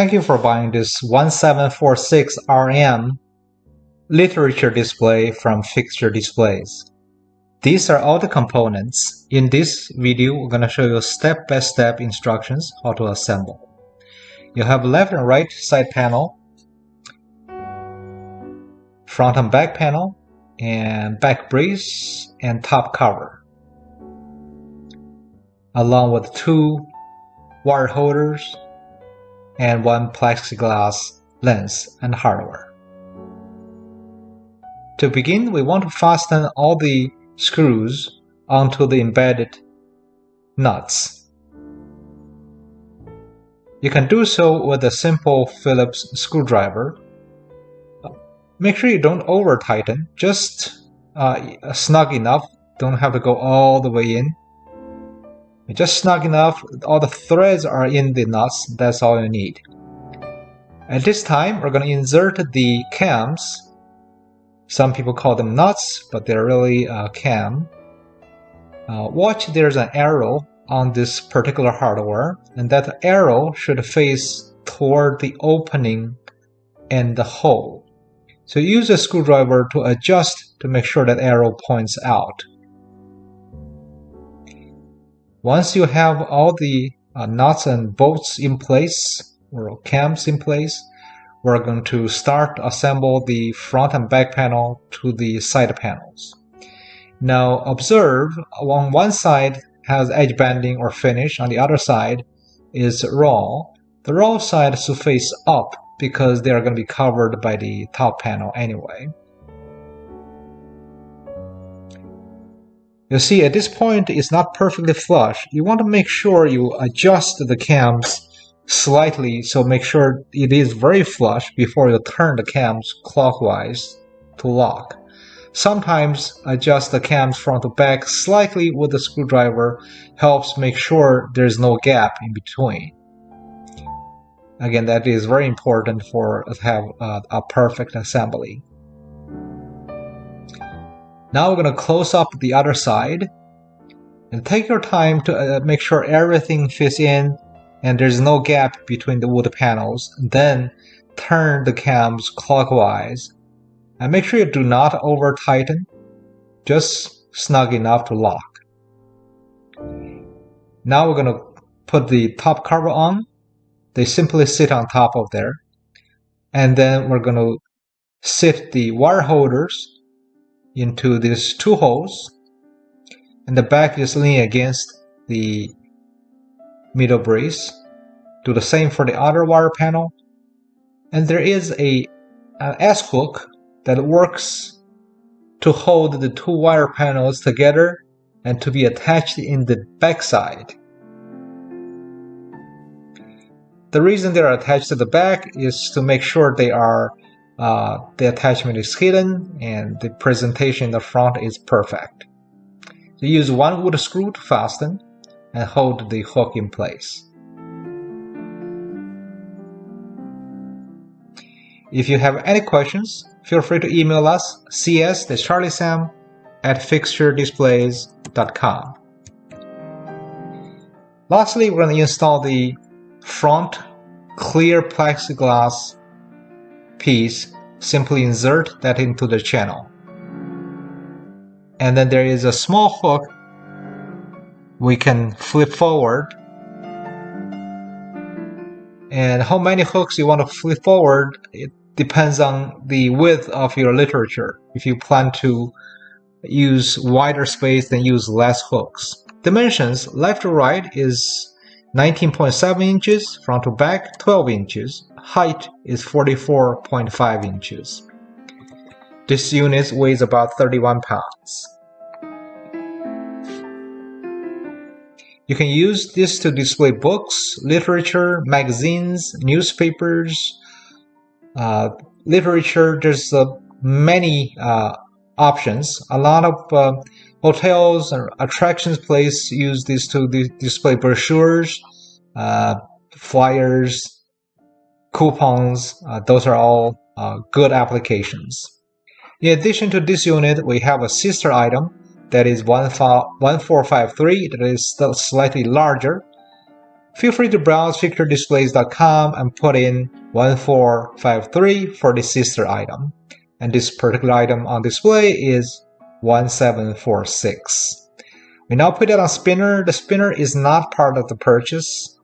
Thank you for buying this 1746RM literature display from Fixture Displays. These are all the components. In this video, we're going to show you step-by-step instructions how to assemble. You have left and right side panel, front and back panel, and back brace and top cover, along with 2 wire holders and 1 plexiglass lens and hardware. To begin, we want to fasten all the screws onto the embedded nuts. You can do so with a simple Phillips screwdriver. Make sure you don't over tighten, just snug enough, don't have to go all the way in. Just snug enough, all the threads are in the nuts, that's all you need. At this time, we're going to insert the cams. Some people call them nuts, but they're really cam. Watch, there's an arrow on this particular hardware, and that arrow should face toward the opening and the hole. So use a screwdriver to adjust to make sure that arrow points out. Once you have all the nuts and bolts in place, or cams in place, we're going to start to assemble the front and back panel to the side panels. Now observe, on one side has edge banding or finish, on the other side is raw. The raw side should face up because they are going to be covered by the top panel anyway. You see, at this point, it's not perfectly flush. You want to make sure you adjust the cams slightly, so make sure it is very flush before you turn the cams clockwise to lock. Sometimes adjust the cams front to back slightly with the screwdriver helps make sure there's no gap in between. Again, that is very important for us to have a perfect assembly. Now we're going to close up the other side and take your time to make sure everything fits in and there's no gap between the wood panels. Then turn the cams clockwise and make sure you do not over tighten, just snug enough to lock. Now we're going to put the top cover on. They simply sit on top of there, and then we're going to sit the wire holders into these 2 holes, and the back is leaning against the middle brace. Do the same for the other wire panel, and there is an S hook that works to hold the 2 wire panels together and to be attached in the back side. The reason they are attached to the back is to make sure they are the attachment is hidden and the presentation in the front is perfect. You use 1 wood screw to fasten and hold the hook in place. If you have any questions, feel free to email us cs@fixturedisplays.com. Lastly, we're going to install the front clear plexiglass piece. Simply insert that into the channel. And then there is a small hook we can flip forward. And how many hooks you want to flip forward, it depends on the width of your literature. If you plan to use wider space, then use less hooks. Dimensions, left to right is 19.7 inches, front to back 12 inches, height is 44.5 inches. This unit weighs about 31 pounds. You can use this to display books, literature, magazines, newspapers, literature. There's many options. A lot of hotels and attractions places use this to display brochures, flyers, coupons. Those are all good applications. In addition to this unit, we have a sister item that is 1453, that is still slightly larger. Feel free to browse figuredisplays.com and put in 1453 for the sister item. And this particular item on display is 1746. We now put it on spinner. The spinner is not part of the purchase.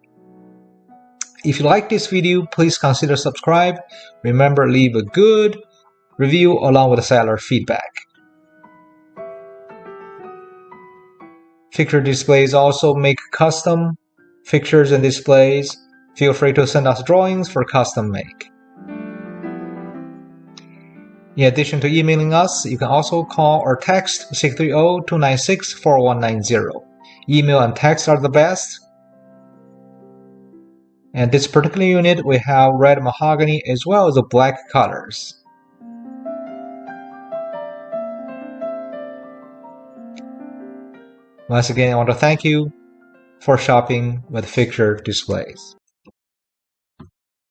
If you like this video, please consider subscribe. Remember, leave a good review along with the seller feedback. Figured Displays also make custom fixtures and displays. Feel free to send us drawings for custom make. In addition to emailing us, you can also call or text 630-296-4190. Email and text are the best. And this particular unit, we have red mahogany as well as the black colors. Once again, I want to thank you for shopping with Figured Displays.